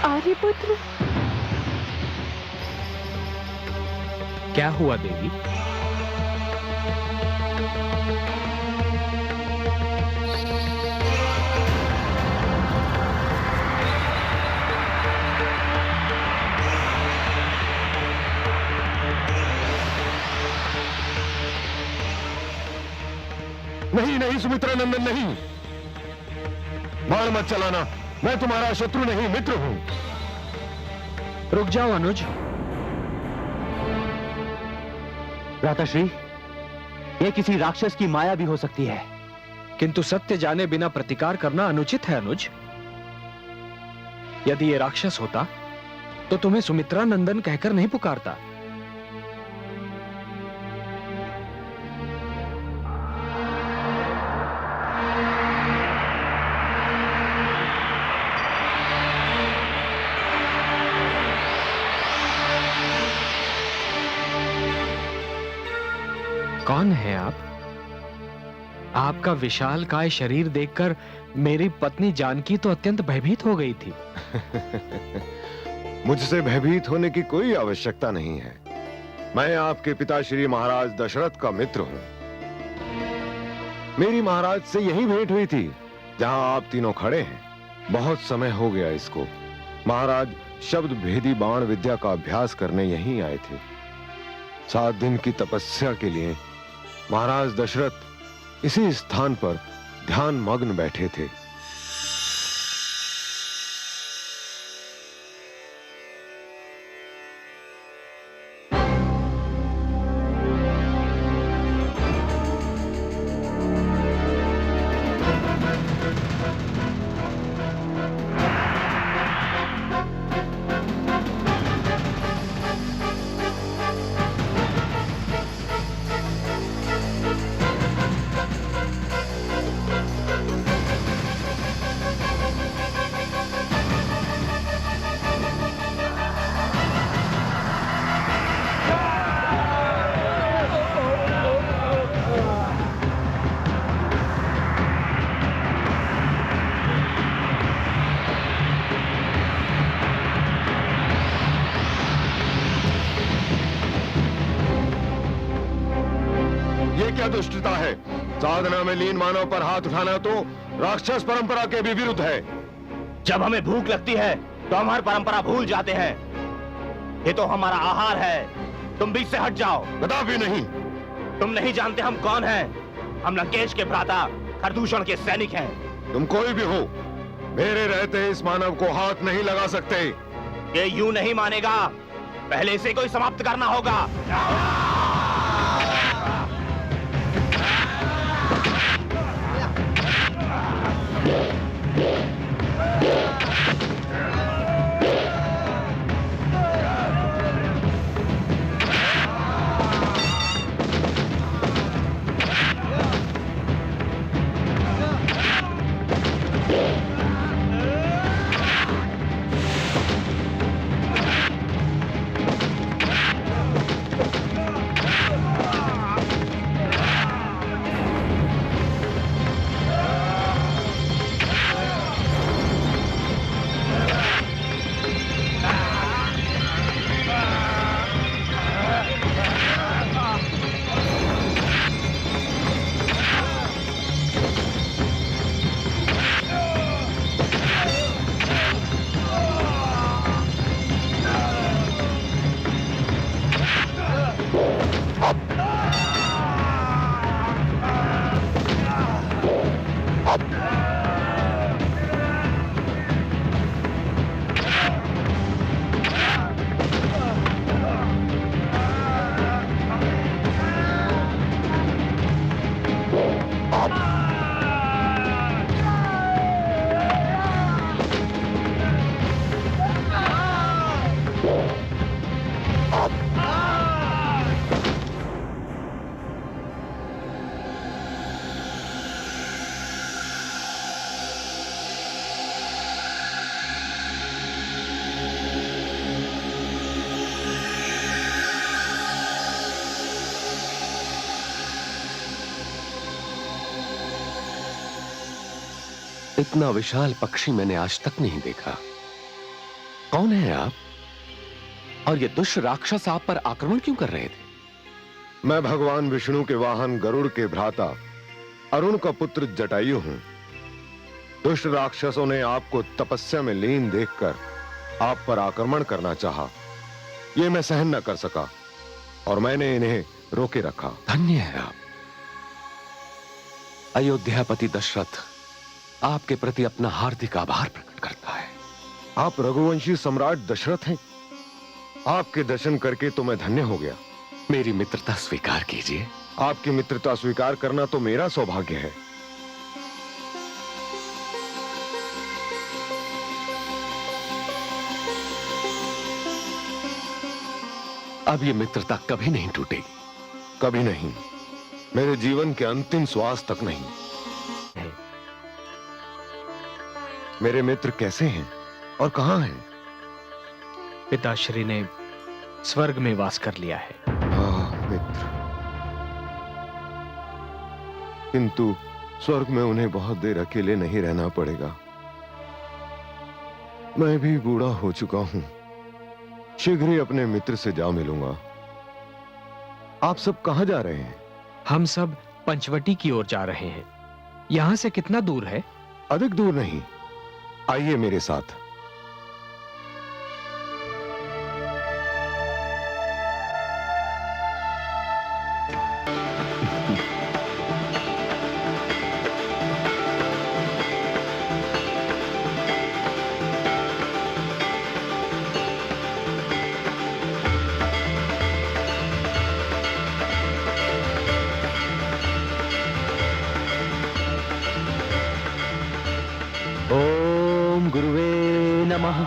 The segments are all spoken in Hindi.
आर्यपुत्र। क्या हुआ देवी? नहीं नहीं सुमित्रा नंदन, नहीं, बाण मत चलाना। मैं तुम्हारा शत्रु नहीं, मित्र हूं। रुक जाओ अनुज। भ्राताश्री, ये किसी राक्षस की माया भी हो सकती है। किंतु सत्य जाने बिना प्रतिकार करना अनुचित है अनुज। यदि ये राक्षस होता तो तुम्हें सुमित्रा नंदन कहकर नहीं पुकारता। कौन है आप? आपका विशालकाय शरीर देखकर मेरी पत्नी जानकी तो अत्यंत भयभीत हो गई थी। मुझसे भयभीत होने की कोई आवश्यकता नहीं है। मैं आपके पिता श्री महाराज दशरथ का मित्र हूं। मेरी महाराज से यही भेंट हुई थी जहां आप तीनों खड़े हैं। बहुत समय हो गया इसको। महाराज शब्द भेदी बाण विद्या का अभ्यास करने यहीं आए थे। 7 दिन की तपस्या के लिए महाराज दशरथ इसी स्थान पर ध्यान मग्न बैठे थे। क्या दुष्टता है? साधना में लीन मानव पर हाथ उठाना तो राक्षस परंपरा के भी विरुद्ध है। जब हमें भूख लगती है तो हम हर परंपरा भूल जाते हैं। ये तो हमारा आहार है। तुम बीच से हट जाओ। कदापि नहीं। तुम नहीं जानते हम कौन हैं। हम लंकेश के भ्राता खरदूषण के सैनिक हैं। तुम कोई भी हो, मेरे रहते इस मानव को हाथ नहीं लगा सकते। ये यूं नहीं मानेगा। पहले इसे कोई समाप्त करना होगा। इतना विशाल पक्षी मैंने आज तक नहीं देखा। कौन है आप? और ये दुष्ट राक्षस आप पर आक्रमण क्यों कर रहे थे? मैं भगवान विष्णु के वाहन गरुड़ के भ्राता अरुण का पुत्र जटायु हूं। दुष्ट राक्षसों ने आपको तपस्या में लीन देखकर आप पर आक्रमण करना चाहा। ये मैं सहन न कर सका और मैंने इन्हें रोके रखा। धन्य है आप। अयोध्यापति दशरथ आपके प्रति अपना हार्दिक आभार प्रकट करता है। आप रघुवंशी सम्राट दशरथ हैं। आपके दर्शन करके तो मैं धन्य हो गया। मेरी मित्रता स्वीकार कीजिए। आपकी मित्रता स्वीकार करना तो मेरा सौभाग्य है। अब ये मित्रता कभी नहीं टूटेगी। कभी नहीं, मेरे जीवन के अंतिम श्वास तक नहीं। मेरे मित्र कैसे हैं और कहां हैं? पिताश्री ने स्वर्ग में वास कर लिया है। मित्र, किंतु स्वर्ग में उन्हें बहुत देर अकेले नहीं रहना पड़ेगा। मैं भी बूढ़ा हो चुका हूं। शीघ्र ही अपने मित्र से जा मिलूंगा। आप सब कहां जा रहे हैं? हम सब पंचवटी की ओर जा रहे हैं। यहां से कितना दूर है? अधिक दूर नहीं, आइए मेरे साथ। ओम गुरुवे नमः।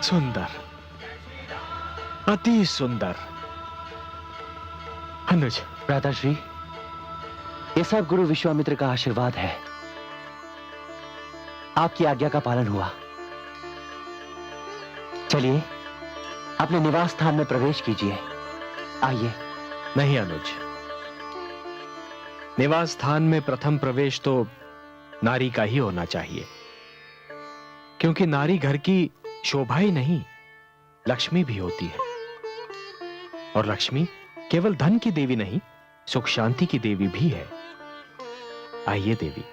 सुंदर, अति सुंदर। अनुज, भ्राताश्री, ये सब गुरु विश्वामित्र का आशीर्वाद है। आपकी आज्ञा का पालन हुआ। चलिए अपने निवास स्थान में प्रवेश कीजिए। आइए। नहीं अनुज, निवास स्थान में प्रथम प्रवेश तो नारी का ही होना चाहिए, क्योंकि नारी घर की शोभा ही नहीं, लक्ष्मी भी होती है। और लक्ष्मी केवल धन की देवी नहीं, सुख शांति की देवी भी है। आइए देवी।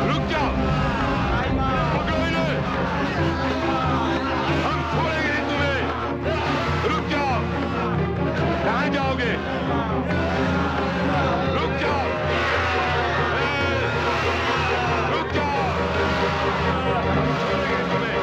रुक जाओ, पकड़ो इन्हें। हम छोड़ेंगे नहीं तुम्हें। रुक जाओ, कहां जाओगे? रुक जाओ, रुक जाओ, हम छोड़ेंगे तुम्हें।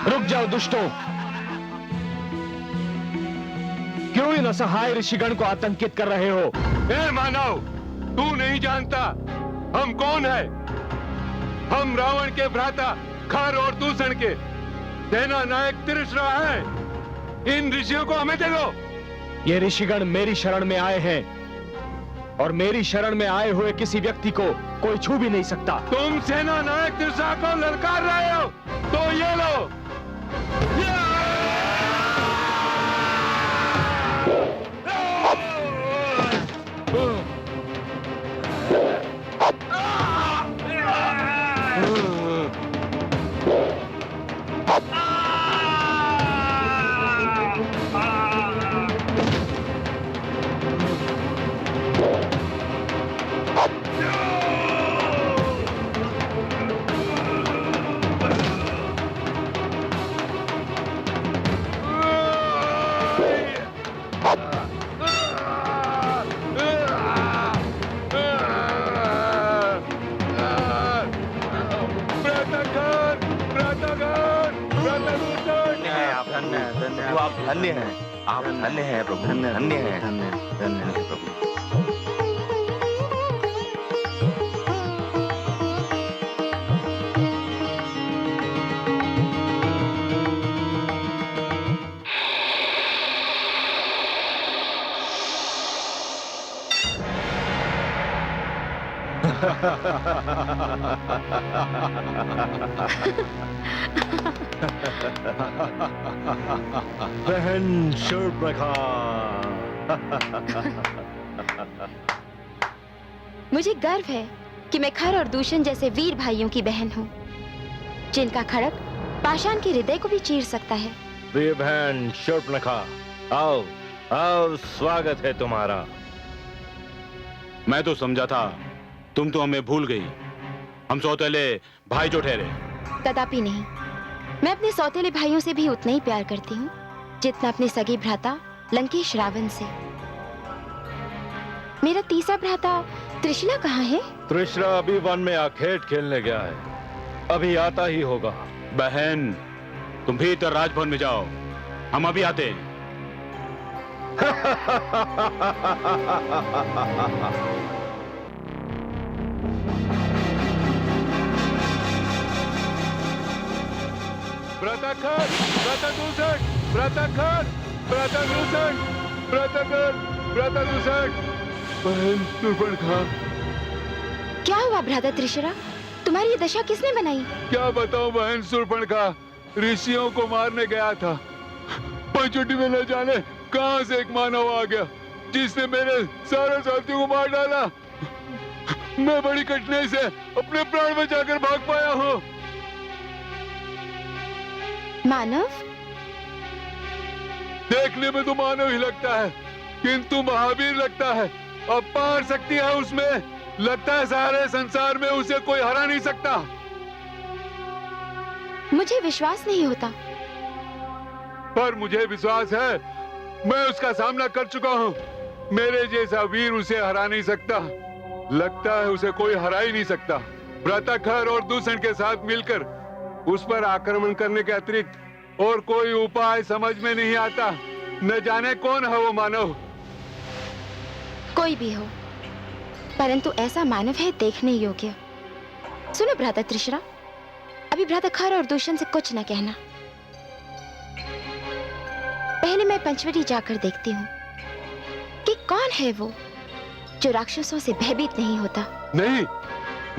रुक जाओ दुष्टों, क्यों इन असहाय ऋषिगण को आतंकित कर रहे हो? ए मानव, तू नहीं जानता हम कौन है? हम रावण के भ्राता खर और दूषण के सेना नायक तिरश्रा है। इन ऋषियों को हमें दे दो। ये ऋषिगण मेरी शरण में आए हैं और मेरी शरण में आए हुए किसी व्यक्ति को कोई छू भी नहीं सकता। तुम सेना नायक तिरसा को ललकार रहे हो तो ये लो। आप धन्य हैं, आप धन्य हैं प्रभु, धन्य हैं, धन्य हैं प्रभु। बहन शूर्पणखा। मुझे गर्व है कि मैं खर और दूषण जैसे वीर भाइयों की बहन हूँ, जिनका खड़क पाषाण के हृदय को भी चीर सकता है। प्रिय बहन शूर्पणखा, आओ आओ, स्वागत है तुम्हारा। मैं तो समझा था तुम तो हमें भूल गई, हम सौतेले भाई जो ठहरे। कदापि नहीं, मैं अपने सौतेले भाइयों से भी उतना ही प्यार करती हूँ जितना अपने सगे भ्राता लंकेश रावण से। मेरा तीसरा भ्राता त्रिशला कहाँ है? त्रिशला अभी वन में आखेट खेलने गया है, अभी आता ही होगा। बहन तुम भीतर राजभवन में जाओ, हम अभी आते हैं। व्रतखर, व्रतदूषण, व्रतखर, व्रतदूषण, व्रतखर, व्रतदूषण। बहन शूर्पणखा। क्या हुआ भ्राता त्रिशला? तुम्हारी ये दशा किसने बनाई? क्या बताऊं बहन शूर्पणखा, ऋषियों को मारने गया था, पंचवटी में न जाने कहां से एक मानव आ गया जिसने मेरे सारे साथियों को मार डाला। मैं बड़ी कठिनाई से अपने प्राण बचाकर भाग पाया हूँ। मानव? देखने में तो मानव ही लगता है, किंतु महावीर लगता है। अपार शक्ति है उसमें, लगता है सारे संसार में उसे कोई हरा नहीं सकता। मुझे विश्वास नहीं होता। पर मुझे विश्वास है, मैं उसका सामना कर चुका हूँ। मेरे जैसा वीर उसे हरा नहीं सकता, लगता है उसे कोई हरा ही नहीं सकता। व्रतखर और दूषण के साथ मिलकर उस पर आक्रमण करने के अतिरिक्त और कोई उपाय समझ में नहीं आता। न जाने कौन है वो मानव। कोई भी हो, परंतु ऐसा मानव है देखने योग्य। सुनो भ्राता त्रिशला, अभी भ्राता खर और दूषण से कुछ न कहना। पहले मैं पंचवटी जाकर देखती हूँ कि कौन है वो जो राक्षसों से भयभीत नहीं होता। नहीं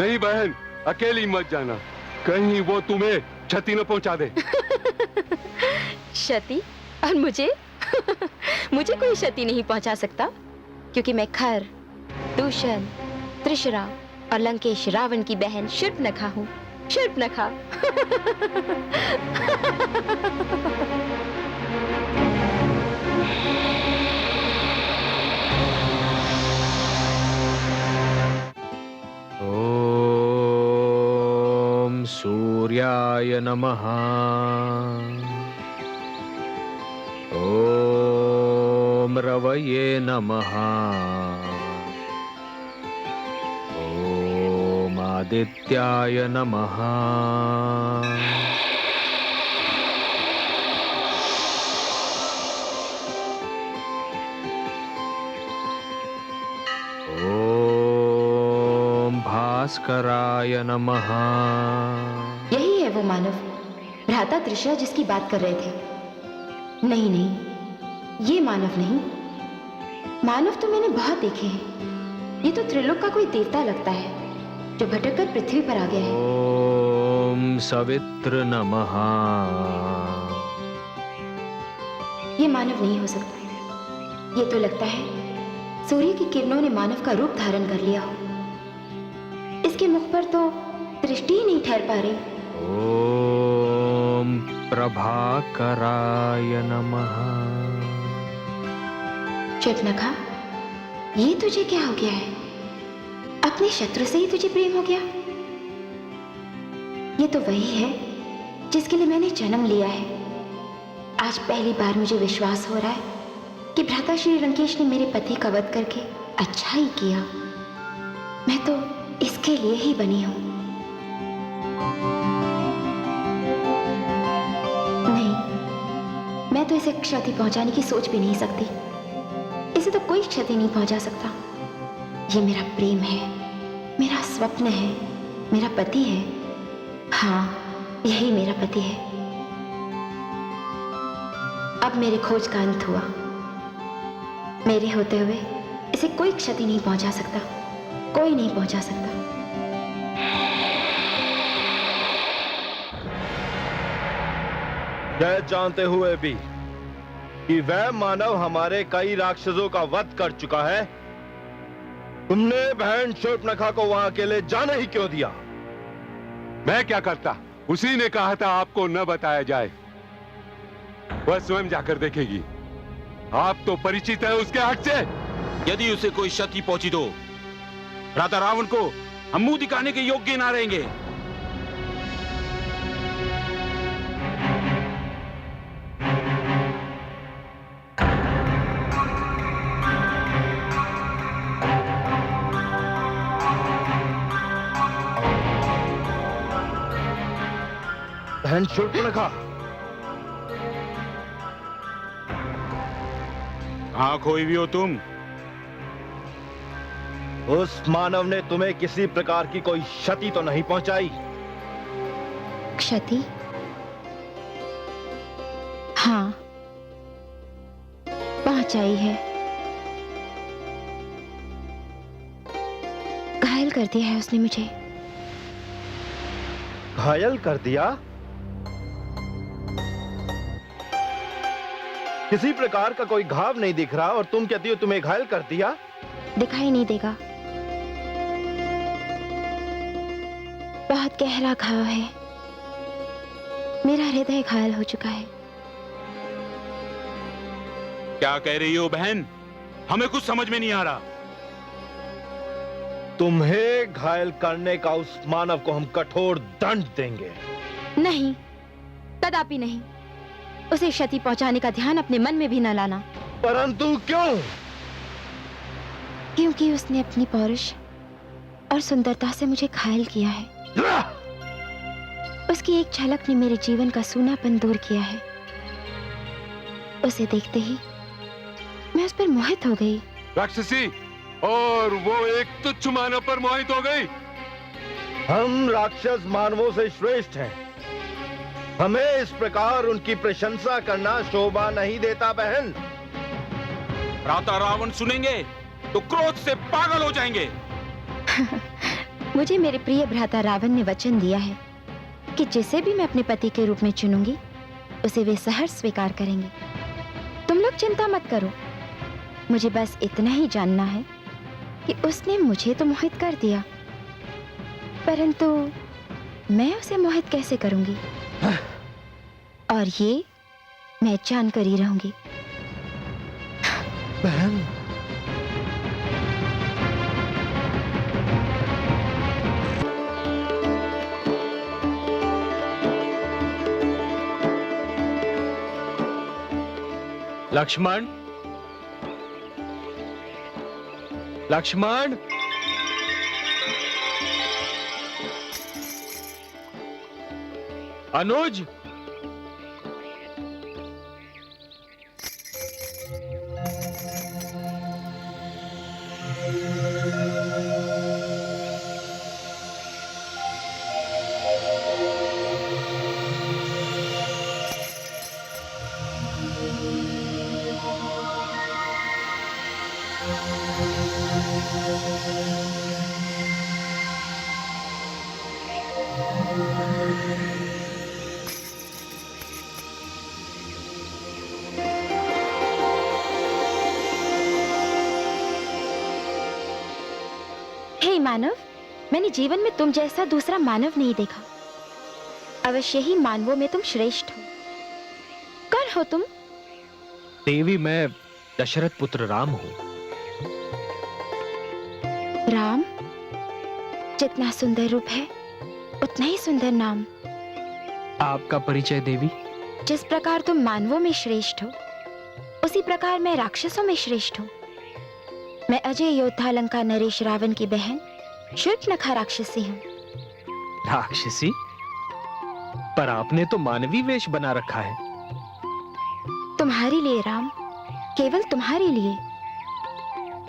नहीं बहन, अकेली मत जाना, कहीं वो तुम्हें क्षति न पहुंचा दे। क्षति? और मुझे? मुझे कोई क्षति नहीं पहुंचा सकता, क्योंकि मैं खर, दूषण, त्रिशला और लंकेश रावण की बहन शूर्पणखा हूँ। शूर्पणखा। ओम सूर्याय नमः। ओम रवये नमः। ओम आदित्याय नमः। ओम भास्कराय नमः। यही है वो मानव, भ्राता त्रिशला जिसकी बात कर रहे थे। नहीं नहीं, ये मानव नहीं, मानव तो मैंने बहुत देखे हैं। ये तो त्रिलोक का कोई देवता लगता है जो भटक कर पृथ्वी पर आ गया है। ओम सवित्र नमः। ये मानव नहीं हो सकता। ये तो लगता है सूर्य की किरणों ने मानव का रूप धारण कर लिया हो। इसके मुख पर तो दृष्टि ही नहीं ठहर पा रही। ओम प्रभाकराय नमः। चुपनखा, ये तुझे क्या हो गया है? अपने शत्रु से ही तुझे प्रेम हो गया? ये तो वही है जिसके लिए मैंने जन्म लिया है। आज पहली बार मुझे विश्वास हो रहा है कि भ्राता श्री लंकेश ने मेरे पति का वध करके अच्छा ही किया। मैं तो इसके लिए ही बनी हूं। नहीं, मैं तो इसे क्षति पहुंचाने की सोच भी नहीं सकती। इसे तो कोई क्षति नहीं पहुंचा सकता। ये मेरा प्रेम है, मेरा स्वप्न है, मेरा पति है। हाँ, यही मेरा पति है। अब मेरे खोज का अंत हुआ। मेरे होते हुए इसे कोई क्षति नहीं पहुंचा सकता, कोई नहीं पहुंचा सकता। यह जानते हुए भी कि वह मानव हमारे कई राक्षसों का वध कर चुका है, तुमने बहन शूर्पणखा को वहां अकेले जाने ही क्यों दिया? मैं क्या करता? उसी ने कहा था आपको न बताया जाए। वह स्वयं जाकर देखेगी। आप तो परिचित है उसके हट से। यदि उसे कोई क्षति पहुंची तो भ्राता रावण को हम मुंह दिखाने के योग्य ना रहेंगे। बहन शूर्पणखा, कहां खोई भी हो तुम? उस मानव ने तुम्हें किसी प्रकार की कोई क्षति तो नहीं पहुंचाई? क्षति? हाँ, पहुंचाई है। घायल कर दिया है उसने मुझे। घायल कर दिया? किसी प्रकार का कोई घाव नहीं दिख रहा और तुम कहती हो तुम्हें घायल कर दिया? दिखाई नहीं देगा। बहुत गहरा घाव है। मेरा हृदय घायल हो चुका है। क्या कह रही हो बहन? हमें कुछ समझ में नहीं आ रहा। तुम्हें घायल करने का उस मानव को हम कठोर दंड देंगे। नहीं, कदापि नहीं। उसे क्षति पहुंचाने का ध्यान अपने मन में भी न लाना। परंतु क्यों? क्योंकि उसने अपनी पौरुष और सुंदरता से मुझे घायल किया है। उसकी एक झलक ने मेरे जीवन का सूनापन दूर किया है। उसे देखते ही मैं उस पर मोहित हो गई। राक्षसी, और वो एक तुच्छ मानव पर मोहित हो गई। हम राक्षस मानवों से श्रेष्ठ हैं। हमें इस प्रकार उनकी प्रशंसा करना शोभा नहीं देता बहन। भ्राता रावण सुनेंगे तो क्रोध से पागल हो जाएंगे। मुझे मेरे प्रिय भ्राता रावण ने वचन दिया है कि जिसे भी मैं अपने पति के रूप में चुनूंगी उसे वे सहर्ष स्वीकार करेंगे। तुम लोग चिंता मत करो। मुझे बस इतना ही जानना है कि उसने मुझे तो मोहित कर दिया, परंतु मैं उसे मोहित कैसे करूंगी? और ये मैं जानकर ही रहूंगी। बहन, लक्ष्मण, लक्ष्मण, अनुज, हे मानव, मैंने जीवन में तुम जैसा दूसरा मानव नहीं देखा। अवश्य ही मानवों में तुम श्रेष्ठ हो। कौन हो तुम? देवी, मैं दशरथ पुत्र राम हूं। राम? जितना सुंदर रूप है उतना ही सुंदर नाम। आपका परिचय देवी? जिस प्रकार तुम मानवों में श्रेष्ठ हो, उसी प्रकार मैं राक्षसों में श्रेष्ठ हूँ। मैं अजय योद्धा लंका नरेश रावण की बहन शूर्पणखा राक्षसी हूँ। राक्षसी? पर आपने तो मानवी वेश बना रखा है। तुम्हारे लिए राम, केवल तुम्हारे लिए।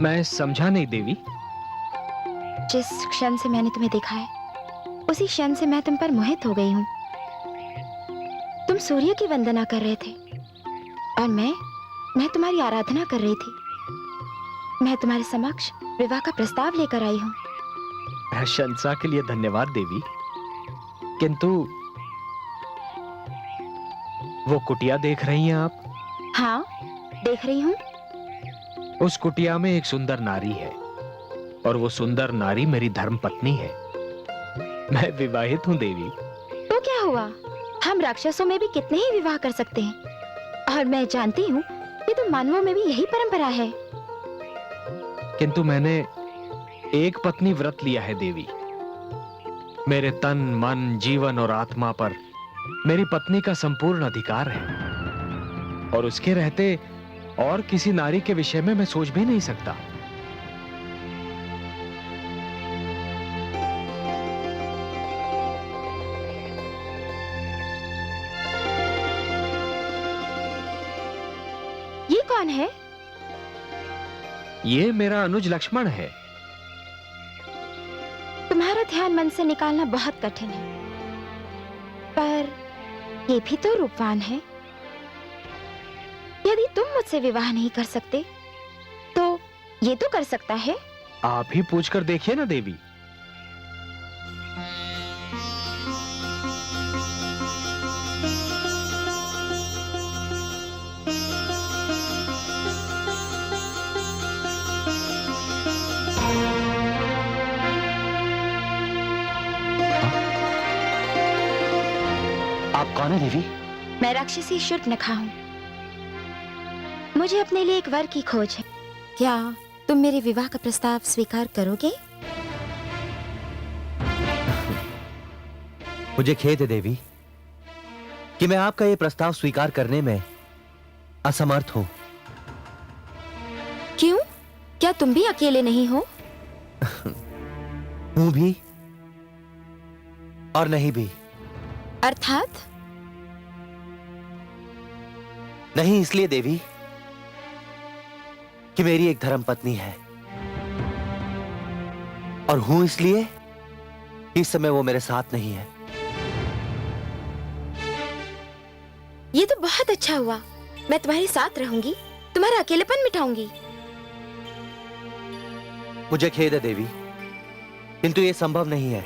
मैं समझा नहीं देवी। जिस क्षण से मैंने तुम्हें देखा है, उसी क्षण से मैं तुम पर मोहित हो गई हूँ। तुम सूर्य की वंदना कर रहे थे और मैं तुम्हारी आराधना कर रही थी। मैं तुम्हारे समक्ष विवाह का प्रस्ताव लेकर आई हूँ। प्रशंसा के लिए धन्यवाद देवी, किंतु वो कुटिया देख रही हैं आप? हाँ, देख रही हूँ। उस कुटिया में एक सुंदर नारी है और वो सुंदर नारी मेरी धर्म पत्नी है। मैं विवाहित हूँ देवी। तो क्या हुआ, हम राक्षसों में भी कितने ही विवाह कर सकते हैं, और मैं जानती हूँ कि तुम मानवों में भी यही परंपरा है। किंतु मैंने एक पत्नी व्रत लिया है देवी। मेरे तन, मन, जीवन और आत्मा पर मेरी पत्नी का संपूर्ण अधिकार है, और उसके रहते और किसी नारी के विषय में मैं सोच भी नहीं सकता। ये कौन है? ये मेरा अनुज लक्ष्मण है। तुम्हारा ध्यान मन से निकालना बहुत कठिन है, पर ये भी तो रूपवान है। यदि तुम मुझसे विवाह नहीं कर सकते, तो ये तो कर सकता है। आप ही पूछकर देखिए ना देवी। आप कौन है देवी? मैं राक्षसी शूर्पणखा हूँ। मुझे अपने लिए एक वर की खोज है। क्या तुम मेरे विवाह का प्रस्ताव स्वीकार करोगे? मुझे खेद है देवी कि मैं आपका ये प्रस्ताव स्वीकार करने में असमर्थ हूं। क्यों? क्या तुम भी अकेले नहीं हो? हूं भी और नहीं भी। अर्थात? नहीं इसलिए देवी कि मेरी एक धर्म पत्नी है, और हूं इसलिए कि इस समय वो मेरे साथ नहीं है। ये तो बहुत अच्छा हुआ। मैं तुम्हारे साथ रहूंगी, तुम्हारा अकेलेपन मिटाऊंगी। मुझे खेद है देवी, किंतु ये संभव नहीं है।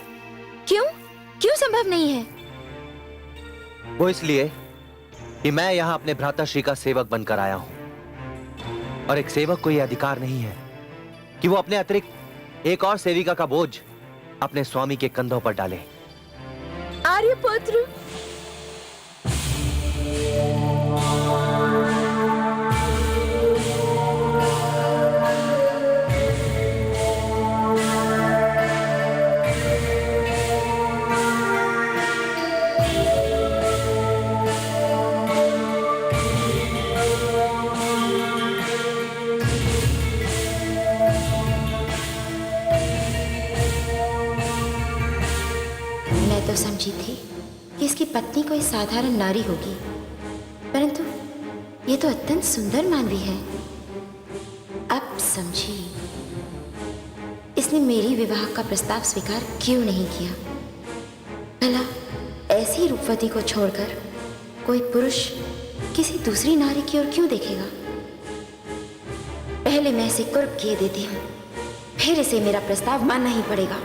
क्यों? क्यों संभव नहीं है? वो इसलिए कि मैं यहां अपने भ्राताश्री का सेवक बनकर आया हूं, और एक सेवक को यह अधिकार नहीं है कि वो अपने अतिरिक्त एक और सेविका का बोझ अपने स्वामी के कंधों पर डाले। आर्यपुत्र, मैं तो समझी थी कि इसकी पत्नी कोई साधारण नारी होगी, परंतु ये तो अत्यंत सुंदर मानवी है। अब समझी इसने मेरी विवाह का प्रस्ताव स्वीकार क्यों नहीं किया। भला ऐसी रूपवती को छोड़कर कोई पुरुष किसी दूसरी नारी की ओर क्यों देखेगा? पहले मैं इसे कुर्ब किए देती हूँ, फिर इसे मेरा प्रस्ताव मानना ही पड़ेगा।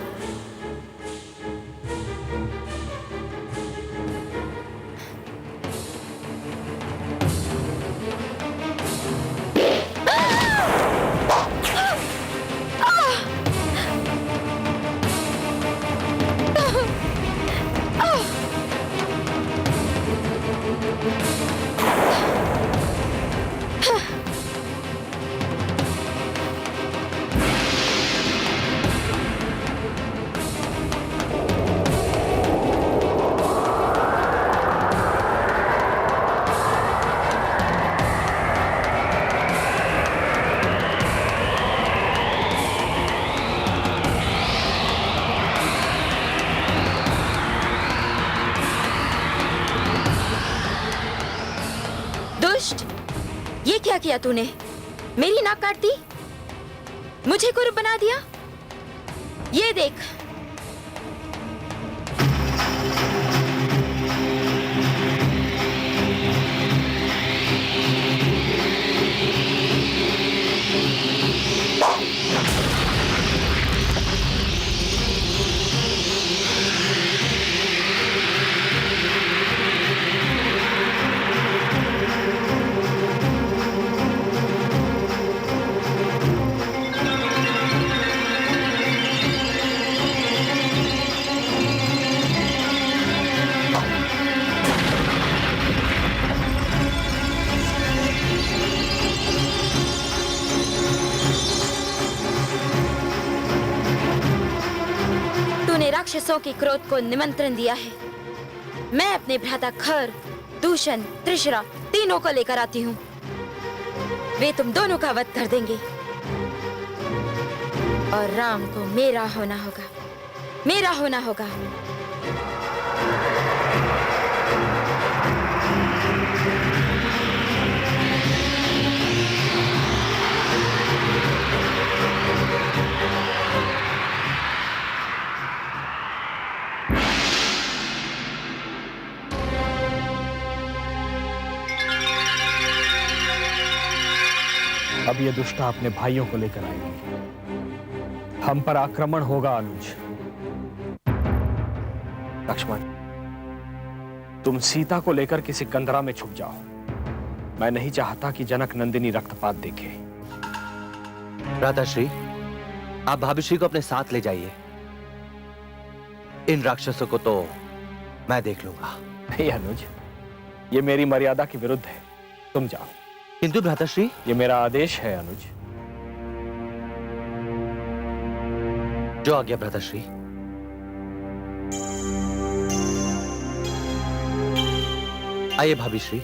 दुष्ट, ये क्या किया तूने? मेरी नाक काट दी, मुझे कुरूप बना दिया। ये देख, तूने राक्षसों के क्रोध को निमंत्रण दिया है। मैं अपने भ्राता खर, दूषण, त्रिशरा तीनों को लेकर आती हूँ। वे तुम दोनों का वध कर देंगे और राम को मेरा होना होगा, मेरा होना होगा। अब ये दुष्टा अपने भाइयों को लेकर आएंगे। हम पर आक्रमण होगा अनुज। लक्ष्मण, तुम सीता को लेकर किसी कंदरा में छुप जाओ। मैं नहीं चाहता कि जनक नंदिनी रक्तपात देखे। भ्राताश्री, आप भाभीश्री को अपने साथ ले जाइए। इन राक्षसों को तो मैं देख लूंगा। नहीं अनुज, ये मेरी मर्यादा के विरुद्ध है। तुम जाओ। किंतु भ्राताश्री, ये मेरा आदेश है अनुज। जो आज्ञा भ्राताश्री। आइए भाभीश्री।